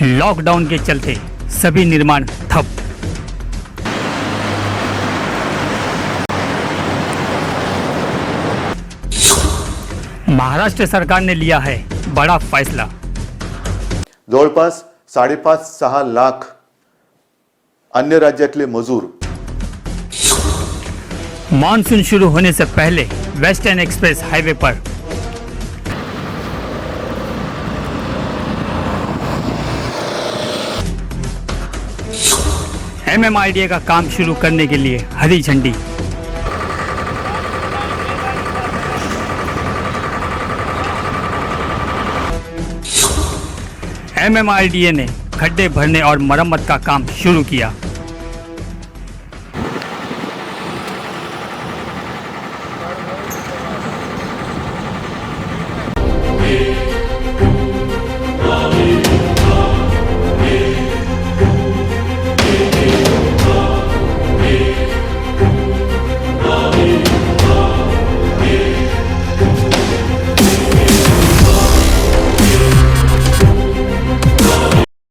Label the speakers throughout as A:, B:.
A: Lockdown के चलते सभी निर्माण ठप। महाराष्ट्र सरकार ने लिया है बड़ा फैसला।
B: जवळपास 5.5-6 लाख अन्य राज्यातले मजूर
A: मानसून शुरू होने से पहले वेस्टर्न एक्सप्रेस हाईवे पर MMRDA का काम शुरू करने के लिए हरी झंडी। MMRDA ने खड्डे भरने और मरम्मत का काम शुरू किया।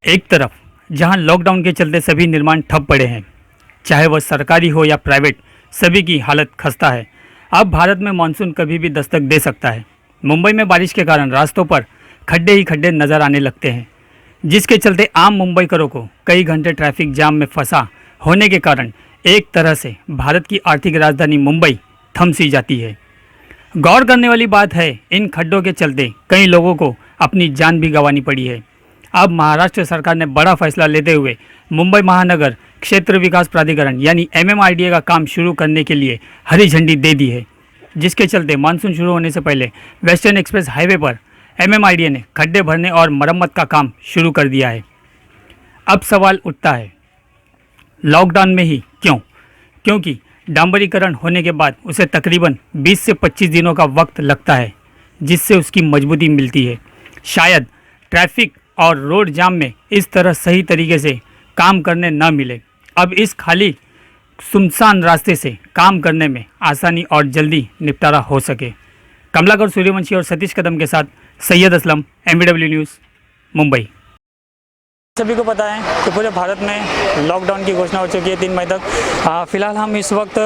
A: एक तरफ जहां लॉकडाउन के चलते सभी निर्माण ठप पड़े हैं, चाहे वह सरकारी हो या प्राइवेट, सभी की हालत खस्ता है। अब भारत में मानसून कभी भी दस्तक दे सकता है। मुंबई में बारिश के कारण रास्तों पर खड्डे ही खड्डे नज़र आने लगते हैं, जिसके चलते आम मुंबईकरों को कई घंटे ट्रैफिक जाम में फंसा होने के कारण एक तरह से भारत की आर्थिक राजधानी मुंबई थम सी जाती है। गौर करने वाली बात है, इन खड्डों के चलते कई लोगों को अपनी जान भी गंवानी पड़ी है। अब महाराष्ट्र सरकार ने बड़ा फैसला लेते हुए मुंबई महानगर क्षेत्र विकास प्राधिकरण यानी MMRDA का काम शुरू करने के लिए हरी झंडी दे दी है, जिसके चलते मानसून शुरू होने से पहले वेस्टर्न एक्सप्रेस हाईवे पर MMRDA ने खड्डे भरने और मरम्मत का काम शुरू कर दिया है। अब सवाल उठता है, लॉकडाउन में ही क्यों? क्योंकि डांबरीकरण होने के बाद उसे तकरीबन 20 से 25 दिनों का वक्त लगता है, जिससे उसकी मजबूती मिलती है। शायद ट्रैफिक और रोड जाम में इस तरह सही तरीके से काम करने न मिले। अब इस खाली सुनसान रास्ते से काम करने में आसानी और जल्दी निपटारा हो सके। कमलाकर सूर्यवंशी और सतीश कदम के साथ सैयद असलम, MVW न्यूज़, मुंबई। सभी को पता है कि पूरे भारत में लॉकडाउन की घोषणा हो चुकी है 3 मई तक। फ़िलहाल हम इस वक्त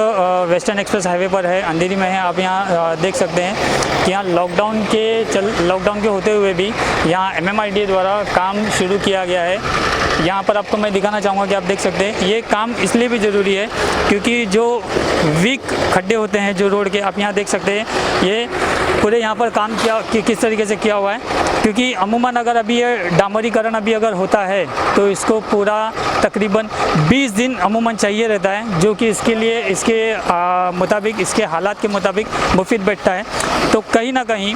A: वेस्टर्न एक्सप्रेस हाईवे पर है, अंधेरी में है। आप यहाँ देख सकते हैं कि यहाँ लॉकडाउन के होते हुए भी यहाँ MMRDA द्वारा काम शुरू किया गया है। यहाँ पर आपको मैं दिखाना चाहूँगा कि आप देख सकते हैं ये काम इसलिए भी ज़रूरी है क्योंकि जो वीक खड्डे होते हैं जो रोड के, आप यहाँ देख सकते हैं ये पूरे यहाँ पर काम किस तरीके से किया हुआ है। क्योंकि अमूमन अगर अभी ये डांबरीकरण अगर होता है तो इसको पूरा तकरीबन 20 दिन अमूमन चाहिए रहता है, जो कि इसके लिए मुताबिक, इसके हालात के मुताबिक मुफीद बैठता है। तो कहीं ना कहीं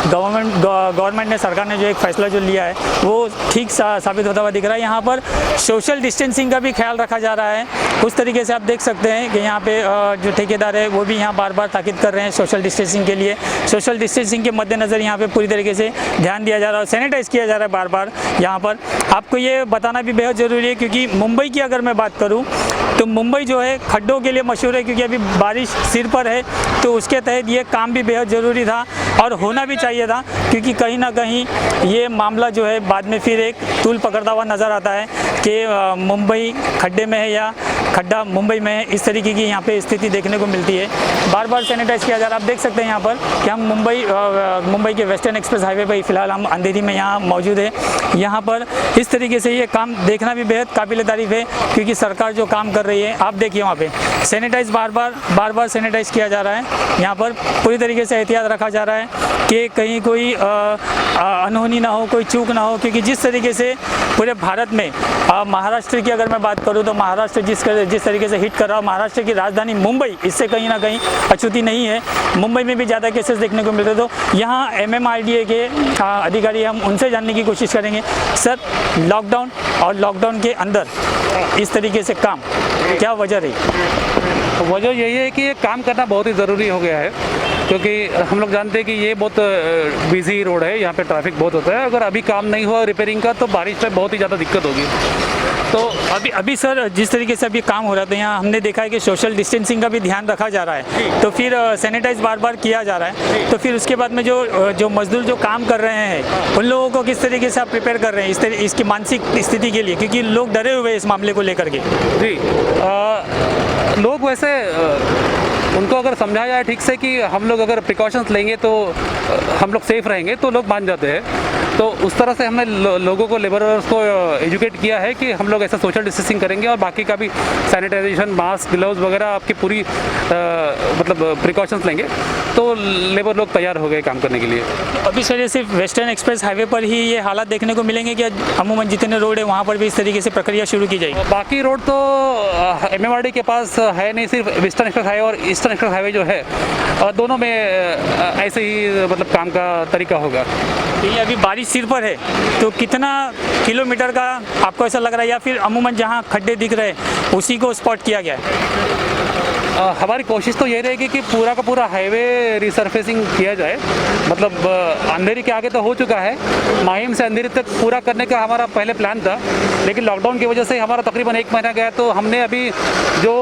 A: गवर्नमेंट ने, सरकार ने जो एक फ़ैसला जो लिया है वो ठीक साबित होता हुआ दिख रहा है। यहाँ पर सोशल डिस्टेंसिंग का भी ख्याल रखा जा रहा है। उस तरीके से आप देख सकते हैं कि यहाँ पे जो ठेकेदार है वो भी यहाँ बार बार ताकीद कर रहे हैं सोशल डिस्टेंसिंग के लिए। सोशल डिस्टेंसिंग के मद्देनज़र यहाँ पे पूरी तरीके से ध्यान दिया जा रहा है, सैनिटाइज़ किया जा रहा है बार बार। यहाँ पर आपको ये बताना भी बेहद ज़रूरी है क्योंकि मुंबई की अगर मैं बात करूँ तो मुंबई जो है खड्डों के लिए मशहूर है, क्योंकि अभी बारिश सिर पर है। तो उसके तहत ये काम भी बेहद ज़रूरी था और होना भी चाहिए था, क्योंकि कहीं ना कहीं ये मामला जो है बाद में फिर एक तूल पकड़ता हुआ नज़र आता है कि मुंबई खड्डे में है या खड्डा मुंबई में है। इस तरीके की यहाँ पे स्थिति देखने को मिलती है। बार बार सैनिटाइज़ किया जा रहा है। आप देख सकते हैं यहाँ पर कि हम मुंबई के वेस्टर्न एक्सप्रेस हाईवे पर फ़िलहाल हम अंधेरी में यहाँ मौजूद है। यहाँ पर इस तरीके से ये काम देखना भी बेहद काबिल तारीफ़ है, क्योंकि सरकार जो काम कर रही है, आप देखिए वहाँ पे सैनिटाइज़ बार बार सैनिटाइज़ किया जा रहा है। यहाँ पर पूरी तरीके से एहतियात रखा जा रहा है कि कहीं कोई अनहोनी ना हो, कोई चूक ना हो, क्योंकि जिस तरीके से पूरे भारत में महाराष्ट्र की अगर मैं बात करूँ तो महाराष्ट्र जिस तरीके से हिट कर रहा है, महाराष्ट्र की राजधानी मुंबई इससे कहीं ना कहीं अछूती नहीं है। मुंबई में भी ज़्यादा केसेस देखने को मिल रहे। तो यहाँ MMRDA के अधिकारी, हम उनसे जानने की कोशिश करेंगे। सर, लॉकडाउन और लॉकडाउन के अंदर इस तरीके से काम, क्या वजह रही?
C: वजह यही है कि ये काम करना बहुत ही ज़रूरी हो गया है। क्योंकि हम लोग जानते हैं कि ये बहुत बिजी रोड है, यहाँ पे ट्रैफिक बहुत होता है। अगर अभी काम नहीं हुआ रिपेयरिंग का तो बारिश में बहुत ही ज़्यादा दिक्कत होगी।
A: तो अभी सर जिस तरीके से अभी काम हो रहा था यहाँ हमने देखा है कि सोशल डिस्टेंसिंग का भी ध्यान रखा जा रहा है, तो फिर सैनिटाइज बार बार किया जा रहा है। तो फिर उसके बाद में जो मजदूर जो काम कर रहे हैं उन लोगों को किस तरीके से आप प्रिपेयर कर रहे हैं इसकी मानसिक स्थिति के लिए, क्योंकि लोग डरे हुए हैं इस मामले को लेकर के।
C: जी लोग वैसे उनको अगर समझाया जाए ठीक से कि हम लोग अगर प्रिकॉशंस लेंगे तो हम लोग सेफ रहेंगे तो लोग मान जाते हैं। तो उस तरह से हमने लोगों को, लेबरर्स को एजुकेट किया है कि हम लोग ऐसा सोशल डिस्टेंसिंग करेंगे और बाकी का भी सैनिटाइजेशन, मास्क, ग्लव्स वगैरह आपकी पूरी मतलब प्रिकॉशंस लेंगे तो लेबर लोग तैयार हो गए काम करने के लिए।
A: अभी सर ये सिर्फ वेस्टर्न एक्सप्रेस हाईवे पर ही ये हालात देखने को मिलेंगे कि अमूमन जितने रोड है वहाँ पर भी इस तरीके से प्रक्रिया शुरू की जाएगी?
C: बाकी रोड तो MMRD के पास है नहीं, सिर्फ वेस्टर्न एक्सप्रेस हाईवे और ईस्टर्न एक्सप्रेस हाईवे जो है दोनों में ऐसे ही मतलब काम का तरीका होगा।
A: ये अभी बारिश सिर पर है तो कितना किलोमीटर का आपको ऐसा लग रहा है, या फिर अमूमन जहाँ खड्डे दिख रहे हैं उसी को स्पॉट किया गया है?
C: हमारी कोशिश तो ये रहेगी कि पूरा का पूरा हाईवे रिसर्फेसिंग किया जाए। मतलब अंधेरी के आगे तो हो चुका है, माहिम से अंधेरी तक पूरा करने का हमारा पहले प्लान था, लेकिन लॉकडाउन की वजह से हमारा तकरीबन 1 महीना गया। तो हमने अभी जो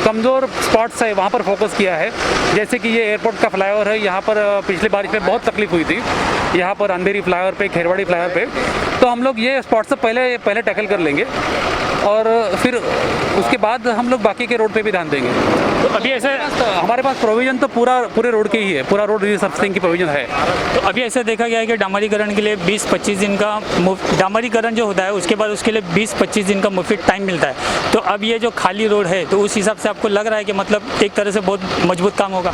C: कमज़ोर स्पॉट्स है वहाँ पर फोकस किया है। जैसे कि ये एयरपोर्ट का फ्लाईओवर है, यहाँ पर पिछली बारिश में बहुत तकलीफ हुई थी, यहाँ पर अंधेरी फ्लाईओवर पे, खेरवाड़ी फ्लाईओवर पे। तो हम लोग ये स्पॉट से पहले टैकल कर लेंगे और फिर उसके बाद हम लोग बाकी के रोड पे भी ध्यान देंगे।
A: तो अभी ऐसे
C: हमारे पास प्रोविजन तो पूरे रोड के ही है, पूरा रोड रिसर्फेसिंग की प्रोविजन है।
A: तो अभी ऐसा देखा गया है कि डामरीकरण के लिए 20-25 दिन का डामरीकरण जो होता है उसके बाद उसके लिए 20-25 दिन का मुफ्त टाइम मिलता है। तो अब ये जो खाली रोड है तो उस हिसाब से आपको लग रहा है कि मतलब एक तरह से बहुत मजबूत काम होगा?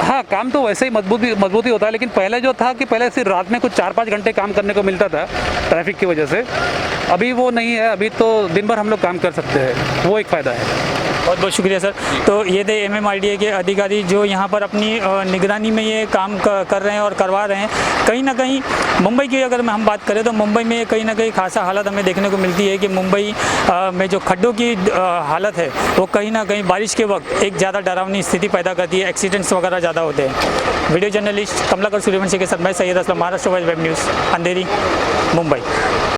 C: हाँ, काम तो वैसे ही मजबूत ही होता है, लेकिन पहले जो था कि पहले सिर्फ रात में कुछ 4-5 घंटे काम करने को मिलता था ट्रैफिक की वजह से। अभी वो नहीं है, अभी तो दिन भर हम लोग काम कर सकते हैं, वो एक फ़ायदा है।
A: बहुत बहुत शुक्रिया सर। तो ये थे MMRDA के अधिकारी जो यहाँ पर अपनी निगरानी में ये काम कर रहे हैं और करवा रहे हैं। कहीं ना कहीं मुंबई की अगर हम बात करें तो मुंबई में कहीं ना कहीं खासा हालत हमें देखने को मिलती है कि मुंबई में जो खड्डों की हालत है वो कहीं ना कहीं बारिश के वक्त एक ज़्यादा डरावनी स्थिति पैदा करती है, एक्सीडेंट्स वगैरह ज़्यादा होते हैं। वीडियो जर्नलिस्ट कमलाकर सूर्यवंशी के साथ मैं Syed Aslam, Maharashtra wise web news, Andheri, Mumbai.